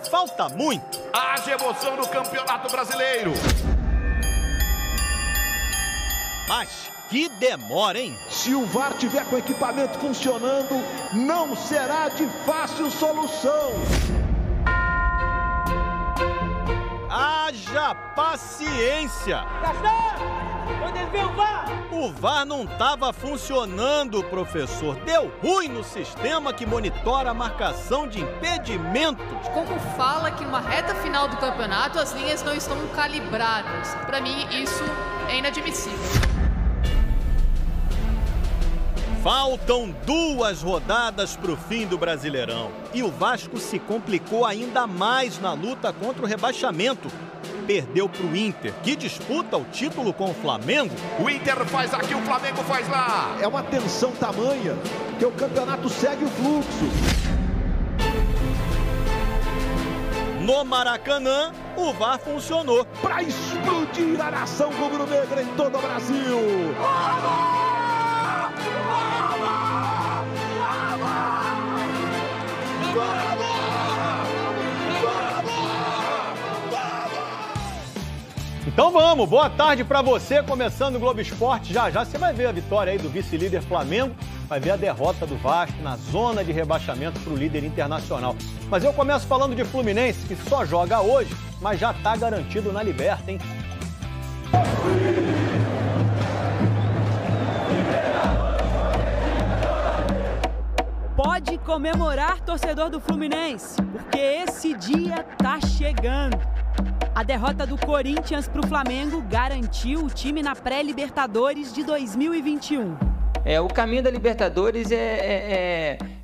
falta muito. Haja emoção no Campeonato Brasileiro. Mas que demora, hein? Se o VAR tiver com o equipamento funcionando, não será de fácil solução. Haja paciência. O VAR não estava funcionando, professor. Deu ruim no sistema que monitora a marcação de impedimentos. Como fala que numa reta final do campeonato as linhas não estão calibradas? Para mim, isso é inadmissível. Faltam 2 rodadas para o fim do Brasileirão. E o Vasco se complicou ainda mais na luta contra o rebaixamento. Perdeu para o Inter, que disputa o título com o Flamengo. O Inter faz aqui, o Flamengo faz lá. É uma tensão tamanha que o campeonato segue o fluxo. No Maracanã, o VAR funcionou para explodir a nação rubro-negra em todo o Brasil. Então vamos, boa tarde para você, começando o Globo Esporte. Já já você vai ver a vitória aí do vice-líder Flamengo, vai ver a derrota do Vasco na zona de rebaixamento para o líder internacional. Mas eu começo falando de Fluminense, que só joga hoje, mas já está garantido na Liberta, hein? Pode comemorar, torcedor do Fluminense, porque esse dia tá chegando. A derrota do Corinthians para o Flamengo garantiu o time na pré-Libertadores de 2021. O caminho da Libertadores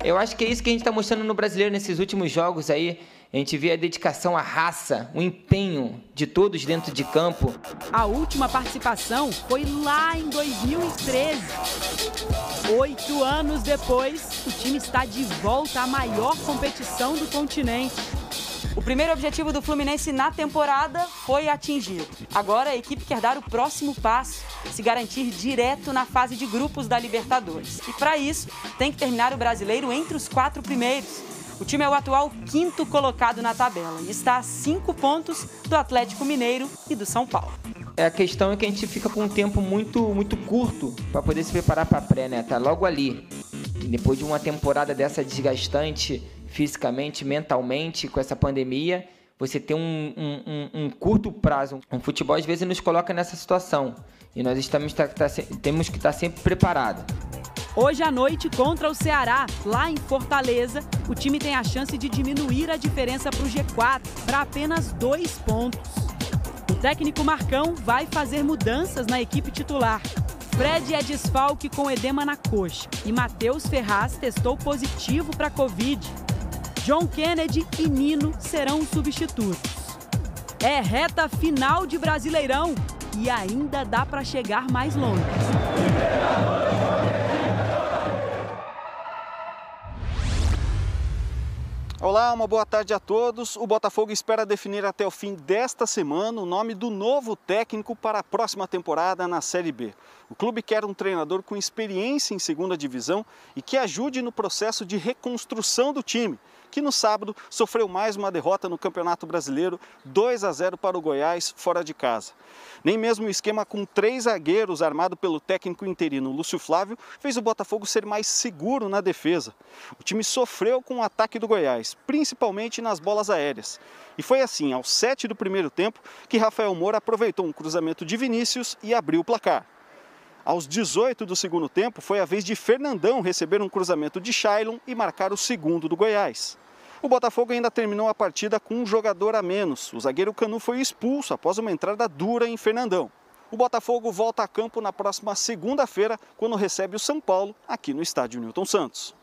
eu acho que é isso que a gente está mostrando no Brasileiro nesses últimos jogos aí. A gente vê a dedicação, a raça, o empenho de todos dentro de campo. A última participação foi lá em 2013. 8 anos depois, o time está de volta à maior competição do continente. O primeiro objetivo do Fluminense na temporada foi atingido. Agora a equipe quer dar o próximo passo, se garantir direto na fase de grupos da Libertadores. E para isso, tem que terminar o Brasileiro entre os 4 primeiros. O time é o atual 5º colocado na tabela e está a 5 pontos do Atlético Mineiro e do São Paulo. A questão é que a gente fica com um tempo muito curto para poder se preparar para a pré, né? Tá logo ali. E depois de uma temporada dessa desgastante, fisicamente, mentalmente, com essa pandemia, você tem um curto prazo. O futebol às vezes nos coloca nessa situação e nós temos que estar sempre preparados. Hoje à noite, contra o Ceará, lá em Fortaleza, o time tem a chance de diminuir a diferença para o G4 para apenas 2 pontos. O técnico Marcão vai fazer mudanças na equipe titular. Fred é desfalque com edema na coxa e Matheus Ferraz testou positivo para Covid. John Kennedy e Nino serão os substitutos. É reta final de Brasileirão e ainda dá para chegar mais longe. Olá, uma boa tarde a todos. O Botafogo espera definir até o fim desta semana o nome do novo técnico para a próxima temporada na Série B. O clube quer um treinador com experiência em segunda divisão e que ajude no processo de reconstrução do time, que no sábado sofreu mais uma derrota no Campeonato Brasileiro, 2-0 para o Goiás, fora de casa. Nem mesmo o esquema com 3 zagueiros armado pelo técnico interino Lúcio Flávio fez o Botafogo ser mais seguro na defesa. O time sofreu com o ataque do Goiás, principalmente nas bolas aéreas. E foi assim, aos 7 do primeiro tempo, que Rafael Moura aproveitou um cruzamento de Vinícius e abriu o placar. Aos 18 do segundo tempo, foi a vez de Fernandão receber um cruzamento de Shailon e marcar o segundo do Goiás. O Botafogo ainda terminou a partida com um jogador a menos. O zagueiro Canu foi expulso após uma entrada dura em Fernandão. O Botafogo volta a campo na próxima segunda-feira, quando recebe o São Paulo, aqui no estádio Newton Santos.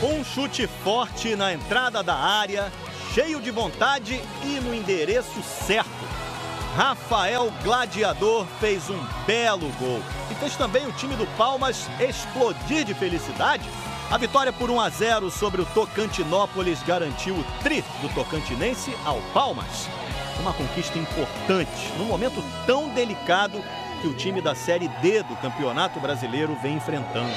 Um chute forte na entrada da área, cheio de vontade e no endereço certo. Rafael Gladiador fez um belo gol e fez também o time do Palmas explodir de felicidade. A vitória por 1-0 sobre o Tocantinópolis garantiu o tri do tocantinense ao Palmas. Uma conquista importante num momento tão delicado que o time da Série D do Campeonato Brasileiro vem enfrentando.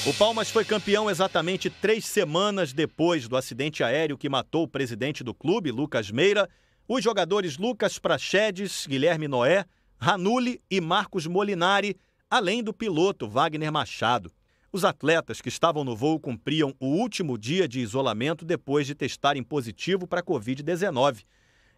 O Palmas foi campeão exatamente 3 semanas depois do acidente aéreo que matou o presidente do clube, Lucas Meira, os jogadores Lucas Praxedes, Guilherme Noé, Ranulli e Marcos Molinari, além do piloto Wagner Machado. Os atletas que estavam no voo cumpriam o último dia de isolamento depois de testarem positivo para a Covid-19.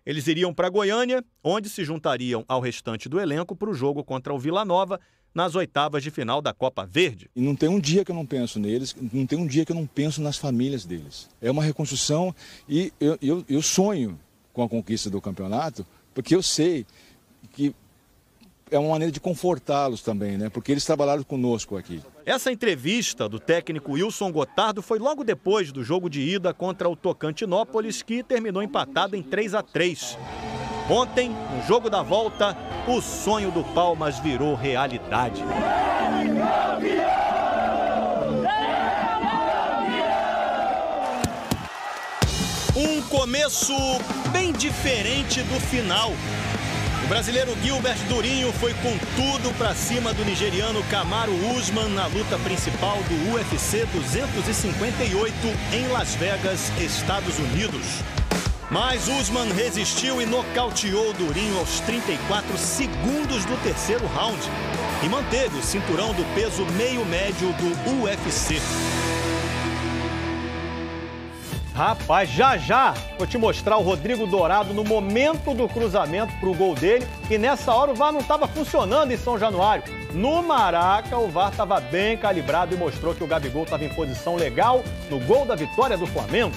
Eles iriam para Goiânia, onde se juntariam ao restante do elenco para o jogo contra o Vila Nova, nas oitavas de final da Copa Verde. E não tem um dia que eu não penso neles, não tem um dia que eu não penso nas famílias deles. É uma reconstrução e eu sonho com a conquista do campeonato, porque eu sei que é uma maneira de confortá-los também, né? Porque eles trabalharam conosco aqui. Essa entrevista do técnico Wilson Gotardo foi logo depois do jogo de ida contra o Tocantinópolis, que terminou empatado em 3-3. Ontem, no jogo da volta, o sonho do Palmas virou realidade. Um começo bem diferente do final. O brasileiro Gilbert Durinho foi com tudo para cima do nigeriano Kamaru Usman na luta principal do UFC 258 em Las Vegas, Estados Unidos. Mas Usman resistiu e nocauteou Durinho aos 34 segundos do terceiro round e manteve o cinturão do peso meio-médio do UFC. Rapaz, já vou te mostrar o Rodrigo Dourado no momento do cruzamento para o gol dele. E nessa hora o VAR não estava funcionando em São Januário. No Maraca, o VAR estava bem calibrado e mostrou que o Gabigol estava em posição legal no gol da vitória do Flamengo.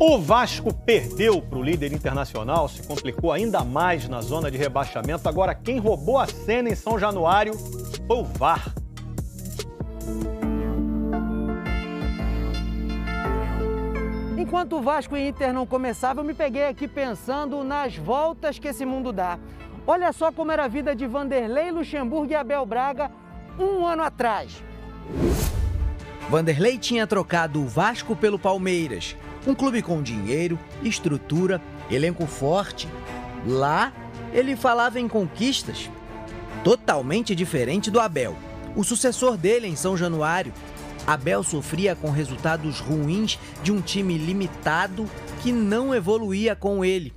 O Vasco perdeu para o líder internacional, se complicou ainda mais na zona de rebaixamento. Agora, quem roubou a cena em São Januário foi o VAR. Enquanto o Vasco e Inter não começavam, eu me peguei aqui pensando nas voltas que esse mundo dá. Olha só como era a vida de Vanderlei Luxemburgo e Abel Braga um ano atrás. Vanderlei tinha trocado o Vasco pelo Palmeiras. Um clube com dinheiro, estrutura, elenco forte. Lá, ele falava em conquistas. Totalmente diferente do Abel, o sucessor dele em São Januário. Abel sofria com resultados ruins de um time limitado que não evoluía com ele.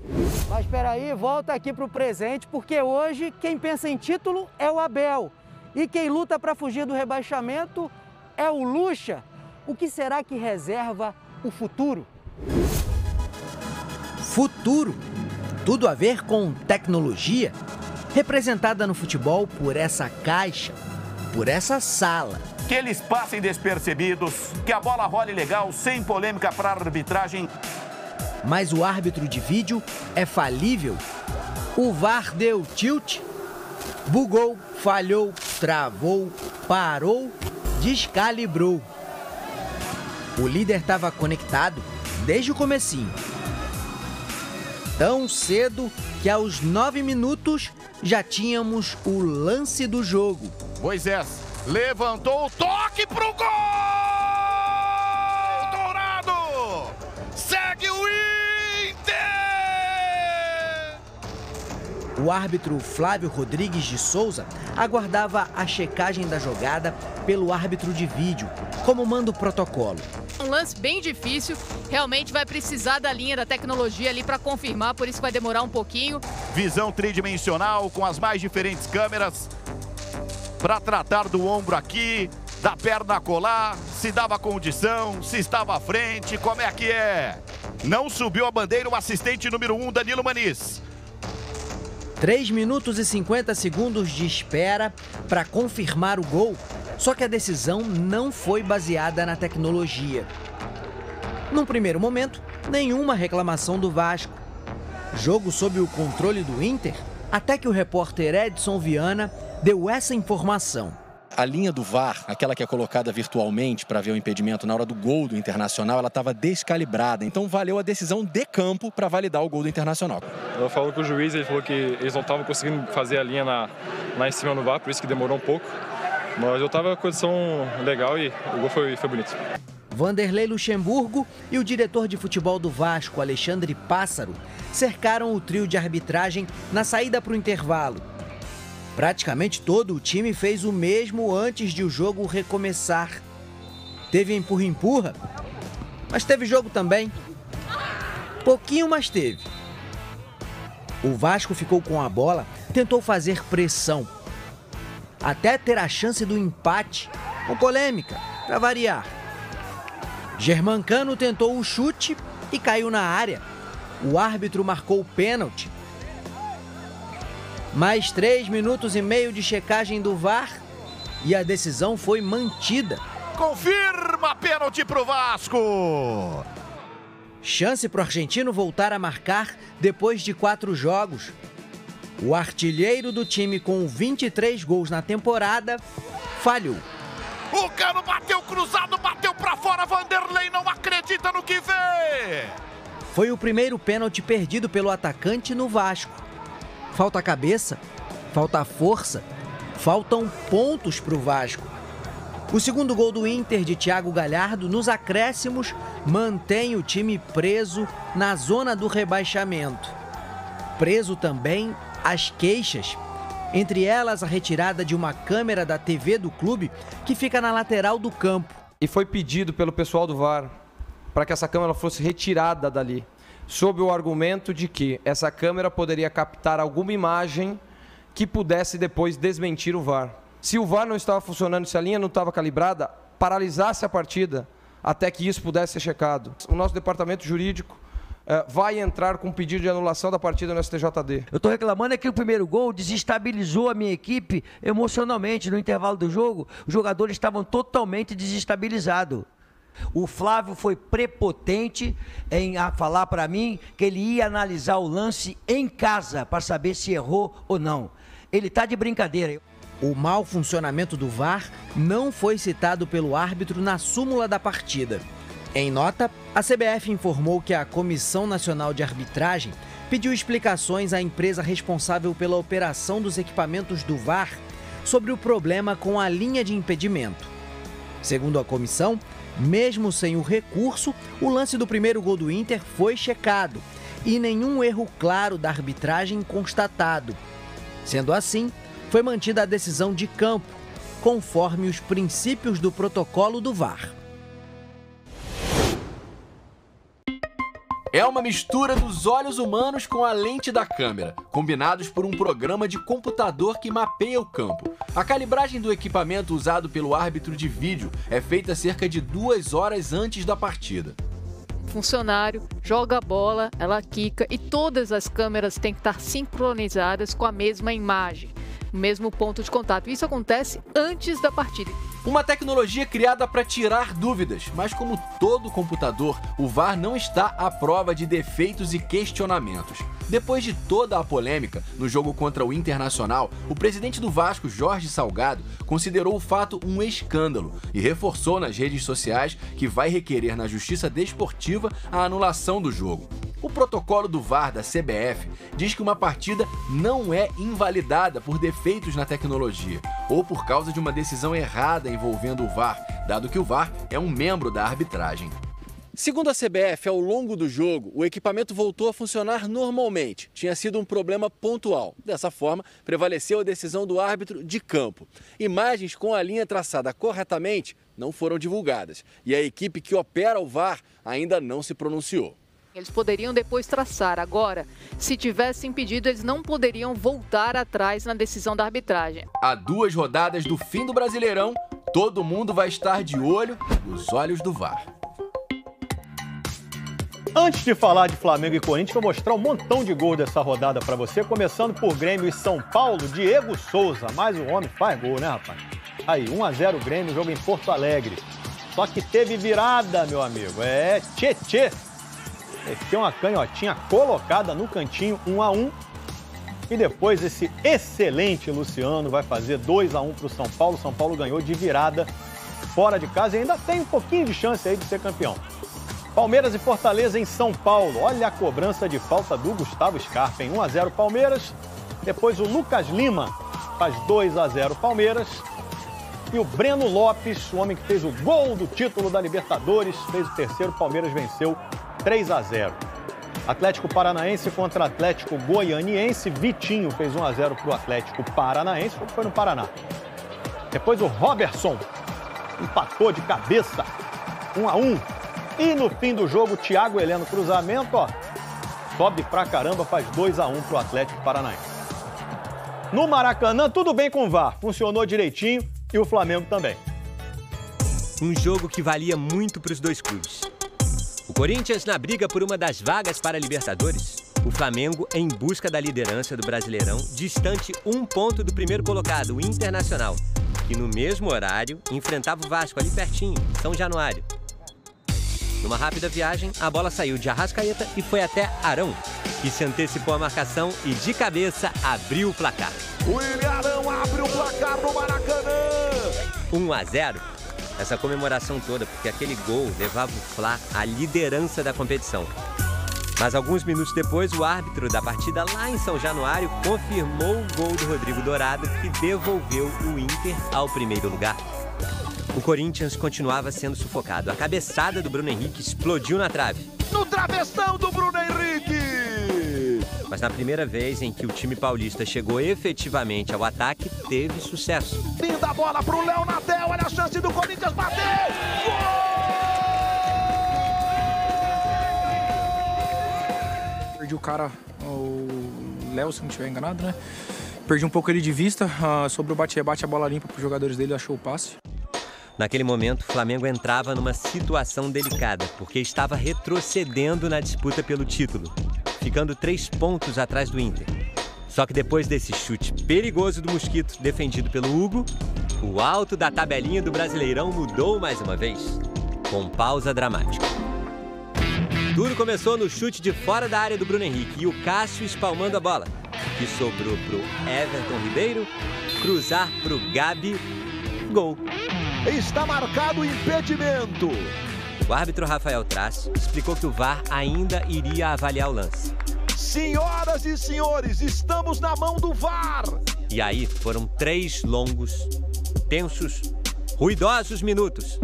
Mas espera aí, volta aqui para o presente, porque hoje quem pensa em título é o Abel. E quem luta para fugir do rebaixamento é o Lucha. O que será que reserva o futuro? Futuro? Tudo a ver com tecnologia? Representada no futebol por essa caixa, por essa sala. Que eles passem despercebidos, que a bola role legal, sem polêmica para a arbitragem. Mas o árbitro de vídeo é falível? O VAR deu tilt? Bugou, falhou, travou, parou, descalibrou. O líder estava conectado desde o comecinho. Tão cedo que aos 9 minutos já tínhamos o lance do jogo. Moisés levantou o toque pro gol! Dourado! Segue o Inter! O árbitro Flávio Rodrigues de Souza aguardava a checagem da jogada pelo árbitro de vídeo, como manda o protocolo. Um lance bem difícil, realmente vai precisar da linha da tecnologia ali para confirmar, por isso vai demorar um pouquinho. Visão tridimensional com as mais diferentes câmeras para tratar do ombro aqui, da perna colar, se dava condição, se estava à frente, como é que é? Não subiu a bandeira o assistente número 1, Danilo Maniz. 3 minutos e 50 segundos de espera para confirmar o gol. Só que a decisão não foi baseada na tecnologia. Num primeiro momento, nenhuma reclamação do Vasco. Jogo sob o controle do Inter, até que o repórter Edson Viana deu essa informação. A linha do VAR, aquela que é colocada virtualmente para ver o impedimento na hora do gol do Internacional, ela estava descalibrada. Então valeu a decisão de campo para validar o gol do Internacional. Eu falo com o juiz, ele falou que eles não estavam conseguindo fazer a linha lá em cima no VAR, por isso que demorou um pouco. Mas eu estava com a condição legal e o gol foi bonito. Vanderlei Luxemburgo e o diretor de futebol do Vasco, Alexandre Pássaro, cercaram o trio de arbitragem na saída para o intervalo. Praticamente todo o time fez o mesmo antes de o jogo recomeçar. Teve empurra-empurra, mas teve jogo também. Pouquinho, mas teve. O Vasco ficou com a bola, tentou fazer pressão, até ter a chance do empate, com polêmica, para variar. Germancano tentou o chute e caiu na área. O árbitro marcou o pênalti. Mais 3 minutos e meio de checagem do VAR e a decisão foi mantida. Confirma pênalti pro Vasco. Chance para o argentino voltar a marcar depois de 4 jogos. O artilheiro do time com 23 gols na temporada falhou. O Cano bateu cruzado, bateu pra fora. Vanderlei não acredita no que vê. Foi o primeiro pênalti perdido pelo atacante no Vasco. Falta cabeça, falta força, faltam pontos para o Vasco. O segundo gol do Inter de Thiago Galhardo nos acréscimos mantém o time preso na zona do rebaixamento. Preso também as queixas, entre elas a retirada de uma câmera da TV do clube que fica na lateral do campo. E foi pedido pelo pessoal do VAR para que essa câmera fosse retirada dali, sob o argumento de que essa câmera poderia captar alguma imagem que pudesse depois desmentir o VAR. Se o VAR não estava funcionando, se a linha não estava calibrada, paralisasse a partida até que isso pudesse ser checado. O nosso departamento jurídico vai entrar com um pedido de anulação da partida no STJD. Eu estou reclamando é que o primeiro gol desestabilizou a minha equipe emocionalmente. No intervalo do jogo, os jogadores estavam totalmente desestabilizados. O Flávio foi prepotente em falar para mim que ele ia analisar o lance em casa para saber se errou ou não. Ele está de brincadeira. O mau funcionamento do VAR não foi citado pelo árbitro na súmula da partida. Em nota, a CBF informou que a Comissão Nacional de Arbitragem pediu explicações à empresa responsável pela operação dos equipamentos do VAR sobre o problema com a linha de impedimento. Segundo a comissão, mesmo sem o recurso, o lance do primeiro gol do Inter foi checado e nenhum erro claro da arbitragem constatado. Sendo assim, foi mantida a decisão de campo, conforme os princípios do protocolo do VAR. É uma mistura dos olhos humanos com a lente da câmera, combinados por um programa de computador que mapeia o campo. A calibragem do equipamento usado pelo árbitro de vídeo é feita cerca de 2 horas antes da partida. Funcionário joga a bola, ela quica e todas as câmeras têm que estar sincronizadas com a mesma imagem, o mesmo ponto de contato. Isso acontece antes da partida. Uma tecnologia criada para tirar dúvidas, mas como todo computador, o VAR não está à prova de defeitos e questionamentos. Depois de toda a polêmica no jogo contra o Internacional, o presidente do Vasco, Jorge Salgado, considerou o fato um escândalo e reforçou nas redes sociais que vai requerer na Justiça Desportiva a anulação do jogo. O protocolo do VAR da CBF diz que uma partida não é invalidada por defeitos na tecnologia ou por causa de uma decisão errada envolvendo o VAR, dado que o VAR é um membro da arbitragem. Segundo a CBF, ao longo do jogo, o equipamento voltou a funcionar normalmente. Tinha sido um problema pontual. Dessa forma, prevaleceu a decisão do árbitro de campo. Imagens com a linha traçada corretamente não foram divulgadas e a equipe que opera o VAR ainda não se pronunciou. Eles poderiam depois traçar. Agora, se tivessem pedido, eles não poderiam voltar atrás na decisão da arbitragem. A 2 rodadas do fim do Brasileirão, todo mundo vai estar de olho nos olhos do VAR. Antes de falar de Flamengo e Corinthians, vou mostrar um montão de gols dessa rodada para você, começando por Grêmio e São Paulo, Diego Souza. Mas o homem faz gol, né, rapaz? Aí, 1-0 Grêmio, jogo em Porto Alegre. Só que teve virada, meu amigo. É tchê-tchê. Tem uma canhotinha colocada no cantinho, 1-1. E depois esse excelente Luciano vai fazer 2-1 para o São Paulo. São Paulo ganhou de virada fora de casa e ainda tem um pouquinho de chance aí de ser campeão. Palmeiras e Fortaleza em São Paulo. Olha a cobrança de falta do Gustavo Scarpa, em 1-0 Palmeiras. Depois o Lucas Lima faz 2-0 Palmeiras. E o Breno Lopes, o homem que fez o gol do título da Libertadores, fez o terceiro. O Palmeiras venceu 3-0. Atlético Paranaense contra Atlético Goianiense. Vitinho fez 1-0 para o Atlético Paranaense, foi no Paraná. Depois o Robertson empatou de cabeça, 1-1. E no fim do jogo, o Thiago Heleno, cruzamento, ó, sobe pra caramba, faz 2-1 pro Atlético Paranaense. No Maracanã, tudo bem com o VAR, funcionou direitinho e o Flamengo também. Um jogo que valia muito para os dois clubes. O Corinthians na briga por uma das vagas para a Libertadores. O Flamengo em busca da liderança do Brasileirão, distante 1 ponto do primeiro colocado, o Internacional, que no mesmo horário enfrentava o Vasco ali pertinho, São Januário. Numa rápida viagem, a bola saiu de Arrascaeta e foi até Arão, que se antecipou à marcação e de cabeça abriu o placar. O William Arão abre o placar no Maracanã. 1-0. Essa comemoração toda, porque aquele gol levava o Fla à liderança da competição. Mas alguns minutos depois, o árbitro da partida lá em São Januário confirmou o gol do Rodrigo Dourado, que devolveu o Inter ao primeiro lugar. O Corinthians continuava sendo sufocado. A cabeçada do Bruno Henrique explodiu na trave. No travessão do Bruno Henrique! Mas na primeira vez em que o time paulista chegou efetivamente ao ataque, teve sucesso. Linda bola pro Léo Natel, olha a chance do Corinthians bater! Perdi o cara, o Léo, se não estiver enganado, né? Perdi um pouco ele de vista, sobre o bate-rebate, a bola limpa para os jogadores dele, achou o passe. Naquele momento, o Flamengo entrava numa situação delicada, porque estava retrocedendo na disputa pelo título, ficando 3 pontos atrás do Inter. Só que depois desse chute perigoso do Mosquito, defendido pelo Hugo, o alto da tabelinha do Brasileirão mudou mais uma vez, com pausa dramática. Tudo começou no chute de fora da área do Bruno Henrique e o Cássio espalmando a bola, que sobrou pro Everton Ribeiro, cruzar pro Gabi, gol. Está marcado o impedimento. O árbitro Rafael Traz explicou que o VAR ainda iria avaliar o lance. Senhoras e senhores, estamos na mão do VAR. E aí foram 3 longos, tensos, ruidosos minutos.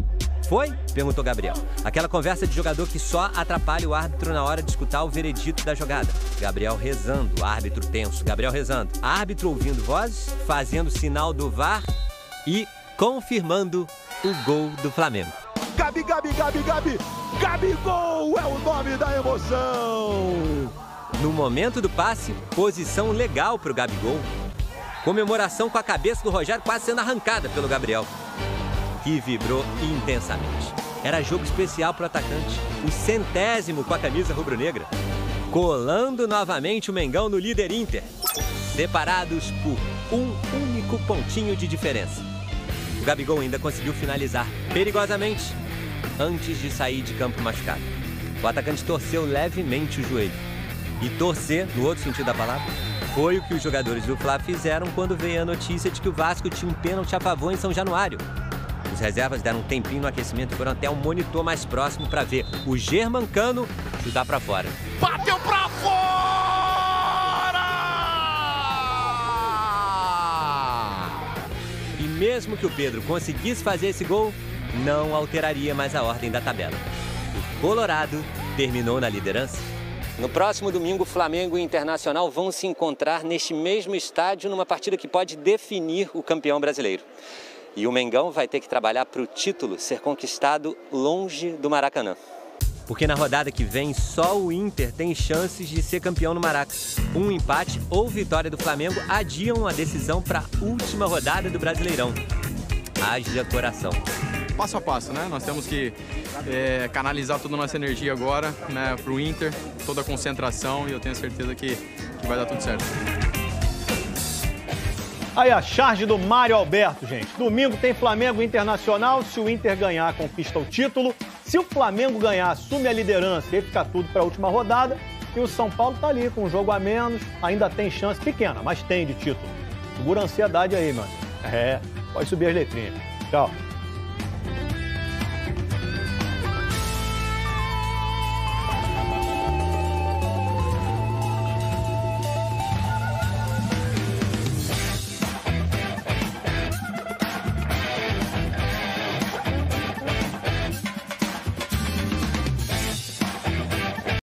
Foi? Perguntou Gabriel. Aquela conversa de jogador que só atrapalha o árbitro na hora de escutar o veredito da jogada. Gabriel rezando, árbitro tenso, Gabriel rezando. Árbitro ouvindo vozes, fazendo sinal do VAR e confirmando o gol do Flamengo. Gabi, Gabi, Gabi, Gabi! Gabigol é o nome da emoção! No momento do passe, posição legal para o Gabigol. Comemoração com a cabeça do Rogério quase sendo arrancada pelo Gabriel, que vibrou intensamente. Era jogo especial para o atacante, o 100º com a camisa rubro-negra, colando novamente o Mengão no líder Inter, separados por um único pontinho de diferença. O Gabigol ainda conseguiu finalizar perigosamente antes de sair de campo machucado. O atacante torceu levemente o joelho. E torcer, no outro sentido da palavra, foi o que os jogadores do Fla fizeram quando veio a notícia de que o Vasco tinha um pênalti a favor em São Januário. Os reservas deram um tempinho no aquecimento e foram até um monitor mais próximo para ver o Germancano chutar para fora. Bateu para fora! E mesmo que o Pedro conseguisse fazer esse gol, não alteraria mais a ordem da tabela. O Colorado terminou na liderança. No próximo domingo, Flamengo e Internacional vão se encontrar neste mesmo estádio numa partida que pode definir o campeão brasileiro. E o Mengão vai ter que trabalhar para o título ser conquistado longe do Maracanã. Porque na rodada que vem, só o Inter tem chances de ser campeão no Maraca. Um empate ou vitória do Flamengo adiam a decisão para a última rodada do Brasileirão. Haja coração. Passo a passo, né? Nós temos que canalizar toda a nossa energia agora, né, para o Inter, toda a concentração, e eu tenho certeza que vai dar tudo certo. Aí a charge do Mário Alberto, gente. Domingo tem Flamengo Internacional. Se o Inter ganhar, conquista o título. Se o Flamengo ganhar, assume a liderança e fica tudo para a última rodada. E o São Paulo tá ali com um jogo a menos. Ainda tem chance pequena, mas tem de título. Segura a ansiedade aí, mano. Pode subir as letrinhas. Tchau.